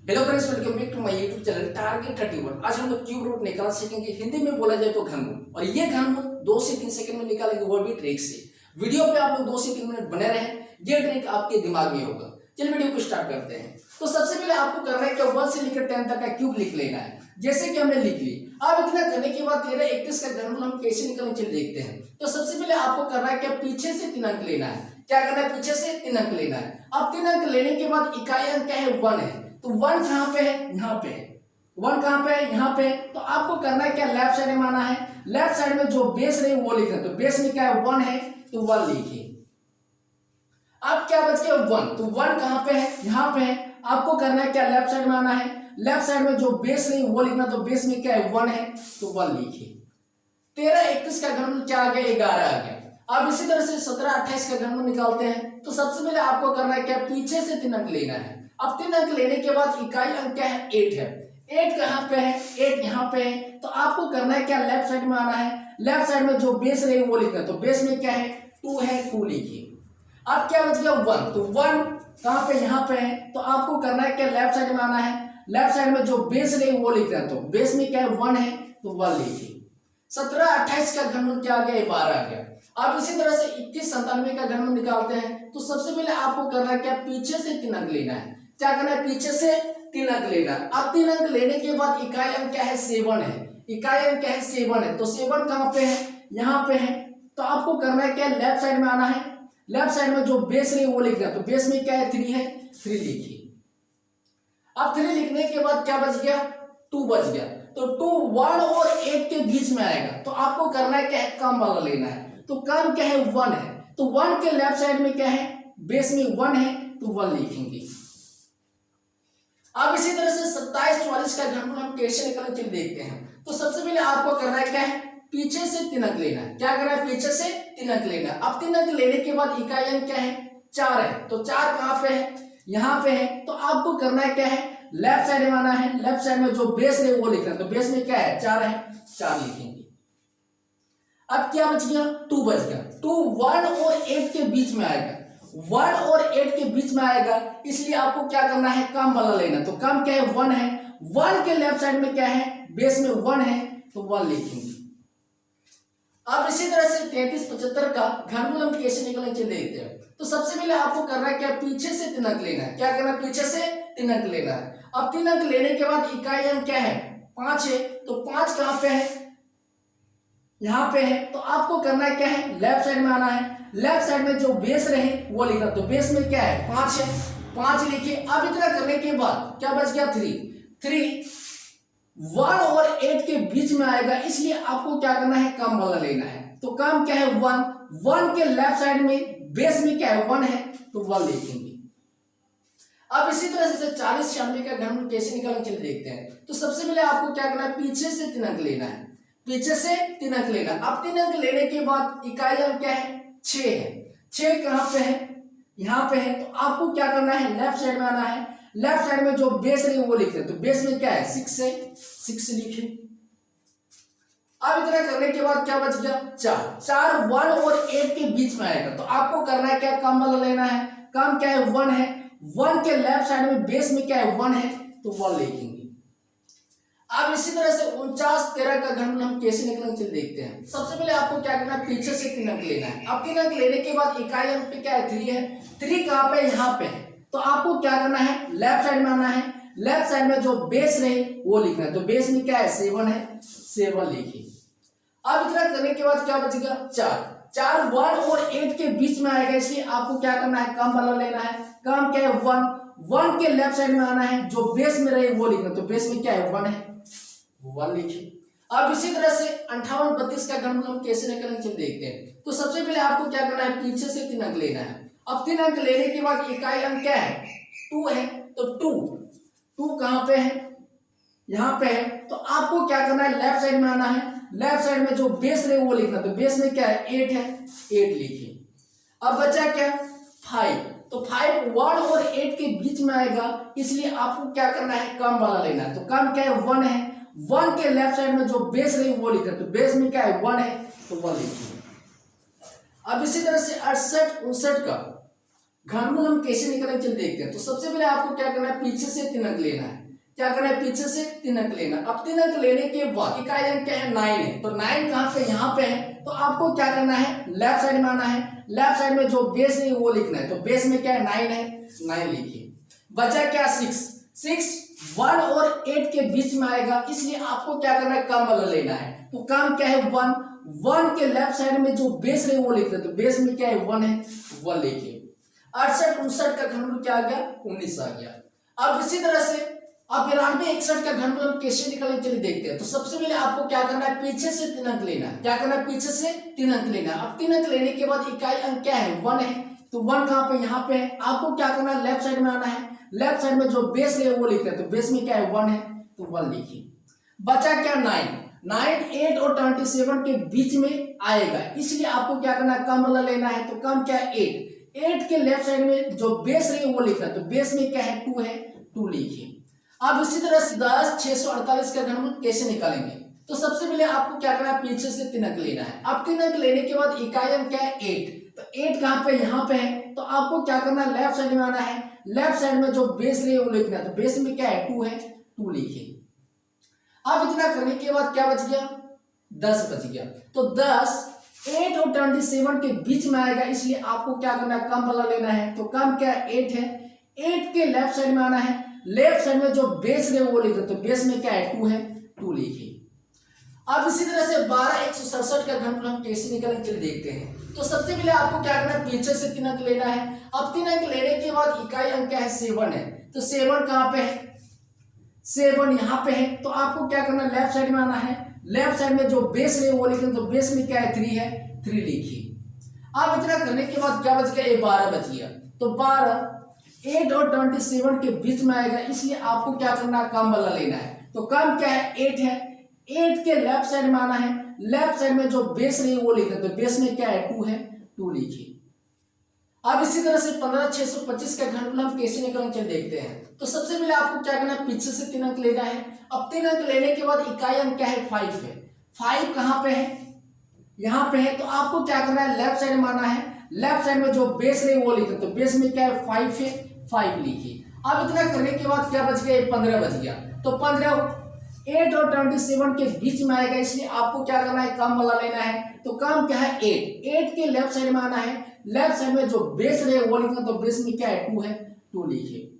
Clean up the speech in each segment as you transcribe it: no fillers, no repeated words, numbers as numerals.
Hello friends, welcome back to my YouTube channel target 31। आज हम लोग क्यूब रूट निकाल सकेंगे। हिंदी में बोला जाए तो घनमूल, और ये घनमूल 2 से 3 सेकंड में निकालेंगे, वो भी ट्रिक से। वीडियो पे आप लोग 2 से 3 मिनट बने रहें, ये ट्रिक आपके दिमाग में होगा। चलिए वीडियो को स्टार्ट करते हैं। तो सबसे पहले आपको करना है कि 1 से लेकर 10 तक का क्यूब लिख लेना है, जैसे कि हमने लिख ली। अब इतना करने के बाद 13, 31 का घनमूल हम कैसे निकालेंगे चलिए देखते हैं। तो सबसे पहले आपको करना है कि पीछे से 3 अंक लेना है। क्या करना है? पीछे से 3 अंक लेना है। अब 3 अंक लेने के बाद इकाई अंक क्या है? 1 है। तो 1 कहाँ पे है? यहाँ पे है। 1 कहाँ पे है? यहाँ पे। तो आपको करना है क्या? लेफ्ट साइड में आना है। लेफ्ट साइड में जो बेस रहे वो लिखना है। तो बेस में क्या है? 1 है, तो 1 लिखिए। अब क्या बच गया? 1। तो 1 कहाँ पे है? यहाँ पे है। आपको करना है क्या? लेफ्ट साइड में आना है। लेफ्ट साइड में जो बेस रही वो लिखना। तो बेस में क्या है? 1 है, तो 1 लिखिए। 13, 31 का घनमूल क्या आ गया? 11 आ गया। अब इसी तरह से 17, 28 का घनमूल निकालते हैं। तो सबसे पहले आपको करना है क्या? पीछे से 3 अंक लेना है। अब 3 अंक लेने के बाद इकाई अंक क्या है? 8 है। 8 कहाँ पे है? 8 यहाँ पे है। तो आपको करना है क्या? लेफ्ट साइड में आना है। लेफ्ट साइड में जो बेस रही वो लिखना है। तो बेस में क्या है? 2 है, 2 लिखिए। अब क्या बच गया? 1। तो 1 कहाँ पे? यहाँ पे है। तो आपको करना है क्या? लेफ्ट साइड में आना है। लेफ्ट साइड में जो बेस रही वो लिखना है। तो बेस में क्या है? 1 है, तो 1 लिखिए। 17, 28 का घनमूल क्या आ गया? 12 आ गया। अब इसी तरह से 21, 97 का घनमूल निकालते हैं। तो सबसे पहले आपको करना है क्या? पीछे से 3 अंक लेना है। क्या करना है? पीछे से 3 अंक लेना है। अब 3 अंक लेने के बाद इकाई अंक क्या है? 7 है। इकाई अंक क्या है? 7 है। तो 7 कहाँ पे है? यहाँ पे है। तो आपको करना है क्या? लेफ्ट साइड में आना है। लेफ्ट साइड में जो बेस रही वो लिखना है। तो बेस में क्या है? 3 है, 3 लिखिए। अब 3 लिखने के बाद क्या बच गया? 2 बच गया। तो 2 1 और 8 के बीच में आएगा। तो आपको करना है क्या है? कम वाला लेना है। तो कम क्या है? 1 है। तो 1 के लेफ्ट साइड में क्या है? बेस में 1 है, तो 1 लिखेंगे। अब इसी तरह से 27, 44 का घनमूल हम कैसे निकालेंगे चलिए देखते हैं। तो सबसे पहले आपको करना है क्या है? पीछे से 3 अंक लेना है। क्या करना है? पीछे से 3 अंक लेना है। अब 3 अंक लेने के बाद इकाई अंक क्या है? 4 है। तो 4 कहाँ पे है? यहाँ पे है। तो आपको करना है क्या है? लेफ्ट साइड में आना है। लेफ्ट साइड में जो बेस है वो लिखना है। तो बेस में क्या है? 4 है, 4 लिखेंगे। अब क्या बच गया? 2 बच गया। 2 1 और 8 के बीच में आएगा। 1 और 8 के बीच में आएगा, इसलिए आपको क्या करना है? कम वाला लेना। तो कम क्या है? 1 है। 1 के लेफ्ट साइड में क्या है? बेस में 1 है, तो 1 लिखेंगे। अब इसी तरह से 33, 75 का घनमूल हम कैसे निकालेंगे चलिए देखते हैं। तो सबसे पहले आपको करना है क्या? पीछे से 3 अंक लेना है। क्या करना है? पीछे से 3 अंक लेना है। अब 3 अंक लेने के बाद इकाई अंक क्या है? 5 है। तो 5 कहाँ पे है? यहाँ पे है। तो आपको करना है क्या है? लेफ्ट साइड में आना है। लेफ्ट साइड में जो बेस रहे वो लिखना। तो बेस में क्या है? 5 है, 5 लिखिए। अब इतना करने के बाद क्या बच गया? 3 1 और 8 के बीच में आएगा, इसलिए आपको क्या करना है? कम वाला लेना है। तो कम क्या है? 1 के लेफ्ट साइड में बेस में क्या है? 1 है, तो 1 लिखेंगे। अब इसी तरह से 40, 96 का घनमूल कैसे निकालेंगे चलिए देखते हैं। तो सबसे पहले आपको क्या करना है? पीछे से 3 अंक लेना है। पीछे से 3 अंक लेना। अब 3 अंक लेने के बाद इकाई अंक क्या है? 6 है। 6 कहाँ पे है? यहाँ पे है। तो आपको क्या करना है? लेफ्ट साइड में आना है। लेफ्ट साइड में जो बेस रही वो लिख रहे। तो बेस में क्या है? 6 है, 6 लिखे। अब इतना करने के बाद क्या बच गया? 4 1 और 8 के बीच में आएगा। तो आपको करना है क्या? कम वाला लेना है। कम क्या है? 1 है। 1 के लेफ्ट साइड में बेस में क्या है? 1 है, तो 1 लिखेंगे। अब इसी तरह से 49, 13 का घनमूल हम कैसे निकालेंगे चलिए देखते हैं। सबसे पहले आपको क्या करना है? पीछे से 3 अंक लेना है। अब 3 अंक लेने के बाद इकाई अंक पे क्या है? 3 है। 3 कहाँ पे? यहाँ पे है। तो आपको क्या करना है? लेफ्ट साइड में आना है। लेफ्ट साइड में जो बेस रहे वो लिखना है। तो बेस में क्या है? 7 है, 7 लिखिए। अब इतना करने के बाद क्या बच गया? 4 1 और 8 के बीच में आएगा, इसलिए आपको क्या करना है? कम वाला लेना है। कम क्या है? 1 के लेफ्ट साइड में आना है। जो बेस में रहे वो लिखना। तो बेस में क्या है? 1 है, 1 लिखिए। अब इसी तरह से 58, 32 का घनमूल हम कैसे निकालेंगे चलिए देखते हैं। तो सबसे पहले आपको क्या करना है? पीछे से 3 अंक लेना है। अब 3 अंक लेने के बाद इकाई अंक क्या है? 2 है। तो 2 कहाँ पे है? यहाँ पे है। तो आपको क्या करना है? लेफ्ट साइड में आना है। लेफ्ट साइड में जो बेस रहे वो लिखना। तो बेस में क्या है? 8 है, 8 लिखिए। अब बचा क्या? 5। तो 5 1 और 8 के बीच में आएगा, इसलिए आपको क्या करना है? कम वाला लेना है। तो कम क्या है? 1 है। 1 के लेफ्ट साइड में जो बेस रही वो लिखना। तो बेस में क्या है? 1 है, तो 1 लिखिए। अब इसी तरह से 68, 59 का घनमूल हम कैसे निकालेंगे चलिए देखते हैं। तो सबसे पहले आपको क्या करना है, पीछे से 3 अंक लेना है। क्या करना है, पीछे से 3 अंक लेना। अब 3 अंक लेने के बाद इकाई अंक क्या है, 9 है। तो 9 कहाँ पे, यहाँ पे है। तो आपको क्या करना है, लेफ्ट साइड में आना है। लेफ्ट साइड में जो बेस है वो लिखना है। तो बेस में क्या है, 9 है, 9 लिखिए। बचा क्या, 6। 6 1 और 8 के बीच में आएगा, इसलिए आपको क्या करना है, कम वाला लेना है। तो कम क्या है, 1। 1 के लेफ्ट साइड में जो बेस है वो लिखना है। तो बेस में क्या है, 1 है, 1 लिखिए। 68 59 का घनमूल क्या आ गया, 19 आ गया। अब इसी तरह से अब 92 61 का घनमूल हम कैसे निकालेंगे चलिए देखते हैं। तो सबसे पहले आपको क्या करना है, पीछे से 3 अंक लेना है। क्या करना है, पीछे से 3 अंक लेना है। अब 3 अंक लेने के बाद इकाई अंक क्या है, 1 है। तो 1 कहाँ पे, यहाँ पे है। आपको क्या करना है, लेफ्ट साइड में आना है। लेफ्ट साइड में जो बेस है वो लिखना है। तो बेस में क्या है, 1 है, तो 1 लिखिए। बचा क्या, 9। 9 8 और 27 के बीच में आएगा, इसलिए आपको क्या करना है, कम वाला लेना है। तो कम क्या है, 8। 8 के लेफ्ट साइड में जो बेस है वो लिखना है। तो बेस में क्या है, 2 है, 2 लिखिए। अब इसी तरह से 10 648 का घनमूल कैसे निकालेंगे। तो सबसे पहले आपको क्या करना है, पीछे से 3 अंक लेना है। अब 3 अंक लेने के बाद इकाई अंक क्या है, 8। तो 8 कहाँ पे, यहाँ पे है। तो आपको क्या करना है, लेफ्ट साइड में आना है। लेफ्ट साइड में जो बेस है वो लिखना है। तो बेस में क्या है, 2 है, 2 लिखिए। अब इतना करने के बाद क्या बच गया, 10 बच गया। तो 10 8 और 27 के बीच में आएगा, इसलिए आपको क्या करना है, कम वाला लेना है। तो कम क्या है, 8 है। 8 के लेफ्ट साइड में आना है। लेफ्ट साइड में जो बेस है वो लिख दो। तो बेस में क्या है, 2 है, 2 लिखिए। अब इसी तरह से 12 167 का घनमूल हम कैसे निकालेंगे चलिए देखते हैं। तो सबसे पहले आपको क्या करना है, पीछे से 3 अंक लेना है। अब 3 अंक लेने के बाद इकाई अंक क्या है, 7 है। तो 7 कहाँ पे है, 7 यहाँ पे है। तो आपको क्या करना है, लेफ्ट साइड में आना है। लेफ्ट साइड में जो बेस है वो लिखें। तो बेस में क्या है, 3 है, 3 लिखिए। अब इतना करने के बाद क्या बच गया, ये 12 बच गया। तो 12 8 और 27 के बीच में आएगा, इसलिए आपको क्या करना है, कम वाला लेना है। तो कम क्या है, 8 है। 8 के लेफ्ट साइड में आना है। लेफ्ट साइड में जो बेस है वो लिखा। तो बेस में क्या है, 2 है, 2 लिखिए। अब इसी तरह से 15 625 का घनमूल हम कैसे निकालेंगे चलिए देखते हैं। तो सबसे पहले आपको क्या करना है, पीछे से 3 अंक लेना है। अब 3 अंक लेने के बाद इकाई अंक क्या है, 5 है। 5 कहाँ पे है, यहाँ पे है। तो आपको क्या करना है, लेफ्ट साइड में आना है। लेफ्ट साइड में जो बेस है वो लिखा। तो बेस में क्या है, 5 है, 5 लिखिए। अब इतना करने के बाद क्या बच गया, 15 बच गया। तो 15 8 और 27 के बीच में आएगा, इसलिए आपको क्या करना है, कम वाला लेना है। तो कम क्या है, 8। 8 के लेफ्ट साइड में आना है। लेफ्ट साइड में जो बेस है वो लिखना। तो बेस में क्या है, 2 है, 2 लिखिए।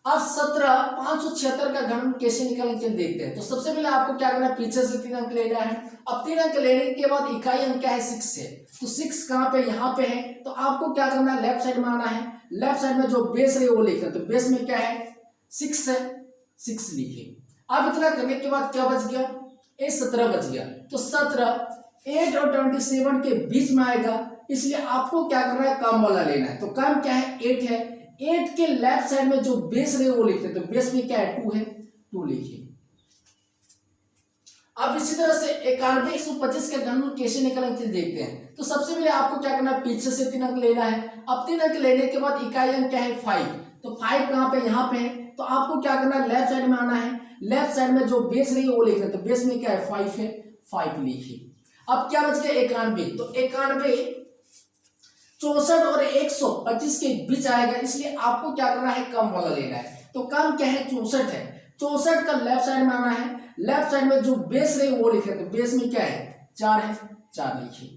अब 17 576 का घनमूल कैसे निकालेंगे चलिए देखते हैं। तो सबसे पहले आपको क्या करना है, पीछे से 3 अंक लेना है। अब 3 अंक लेने के बाद इकाई अंक क्या है, 6 है। तो 6 कहाँ पे, यहाँ पे है। तो आपको क्या करना है, लेफ्ट साइड में आना है। लेफ्ट साइड में जो बेस है वो लिखना। तो बेस में क्या है, 6 है, 6 लिखिए। अब इतना करने के बाद क्या बच गया, ये 17 बच गया। तो 17 8 और 27 के बीच में आएगा, इसलिए आपको क्या करना है, कम वाला लेना है। तो कम क्या है, 8 है। 8 के लेफ्ट साइड में जो बेस है वो लिखते हैं। तो बेस में क्या है, 2 है, 2 लिखिए। अब इसी तरह से 91 125 का घनमूल कैसे निकालेंगे देखते हैं। तो सबसे पहले आपको क्या करना है, पीछे से 3 अंक लेना है। अब 3 अंक लेने के बाद इकाई अंक क्या है, 5। तो 5 कहाँ पे, यहाँ पे है। तो आपको क्या करना है, लेफ्ट साइड में आना है। लेफ्ट साइड में जो बेस रही है वो लिखना है। तो बेस में क्या है, 5 है, 5 लिखिए। अब क्या बच गया, 91। तो 91 64 और 125 के बीच आएगा, इसलिए आपको क्या करना है, कम वाला लेना है। तो कम क्या है, 64 है। 64 का लेफ्ट साइड में आना है। लेफ्ट साइड में जो बेस रही वो लिखे। तो बेस में क्या है, 4 है, 4 लिखिए।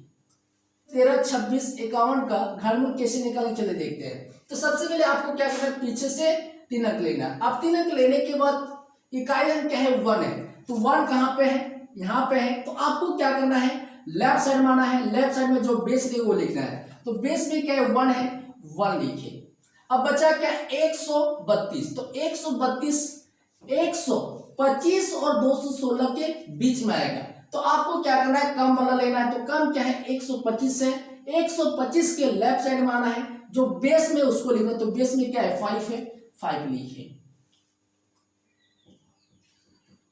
13 26 51 का घनमूल कैसे निकालेंगे चलिए देखते हैं। तो सबसे पहले आपको क्या करना है, पीछे से 3 अंक लेना है। अब 3 अंक लेने के बाद इकाई अंक क्या है, 1 है। तो 1 कहाँ पे है, यहाँ पे है। तो आपको क्या करना है, लेफ्ट साइड में आना है। लेफ्ट साइड में जो बेस है वो लिखना है। तो बेस में क्या है, 1 है, 1 लिखिए। अब बचा क्या, 132। तो 132 125 और 216 के बीच में आएगा। तो आपको क्या करना है, कम वाला लेना है। तो कम क्या है, 125 है। 125 के लेफ्ट साइड में आना है। जो बेस में उसको लिखना। तो बेस में क्या है, 5 है, 5 लिखिए।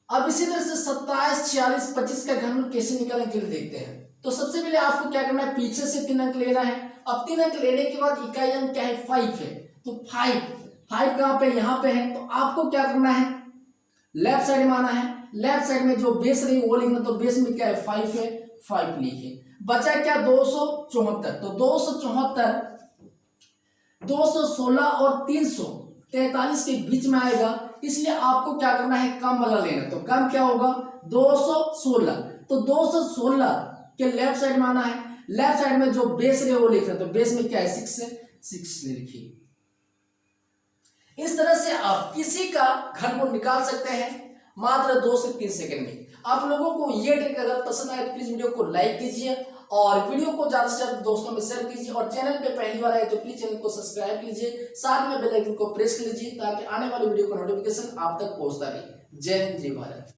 अब इसी तरह से 27 46 25 का घनमूल कैसे निकालेंगे देखते हैं। तो सबसे पहले आपको क्या करना है, पीछे से 3 अंक लेना है। अब 3 अंक लेने के बाद इकाई अंक क्या है, 5 है। तो 5 कहाँ पे, यहाँ पे है। तो आपको क्या करना है, लेफ्ट साइड में आना है। लेफ्ट साइड में जो बेस रही वो लिखना। तो बेस में क्या है, 5 है, 5 लिखिए। बचा क्या, 274। तो 274 216 और 343 के बीच में आएगा, इसलिए आपको क्या करना है, कम वाला लेना। तो कम क्या होगा, 216। तो 216 के लेफ्ट साइड में आना है, लेफ्ट साइड में जो बेस है वो लिख रहे, तो बेस में क्या है, 6 है, 6 लिखिए। इस तरह से आप किसी का घनमूल निकाल सकते हैं मात्र 2 से 3 सेकंड में। आप लोगों को ये ट्रिक अगर पसंद आए तो प्लीज वीडियो को लाइक कीजिए और वीडियो को ज्यादा से ज्यादा दोस्तों में शेयर कीजिए, और चैनल पे पहली बार आए तो प्लीज चैनल को सब्सक्राइब कीजिए, साथ में बेल आइकन को प्रेस कीजिए ताकि आने वाली वीडियो का नोटिफिकेशन आप तक पहुंचता रहे। जय हिंद, जय भारत।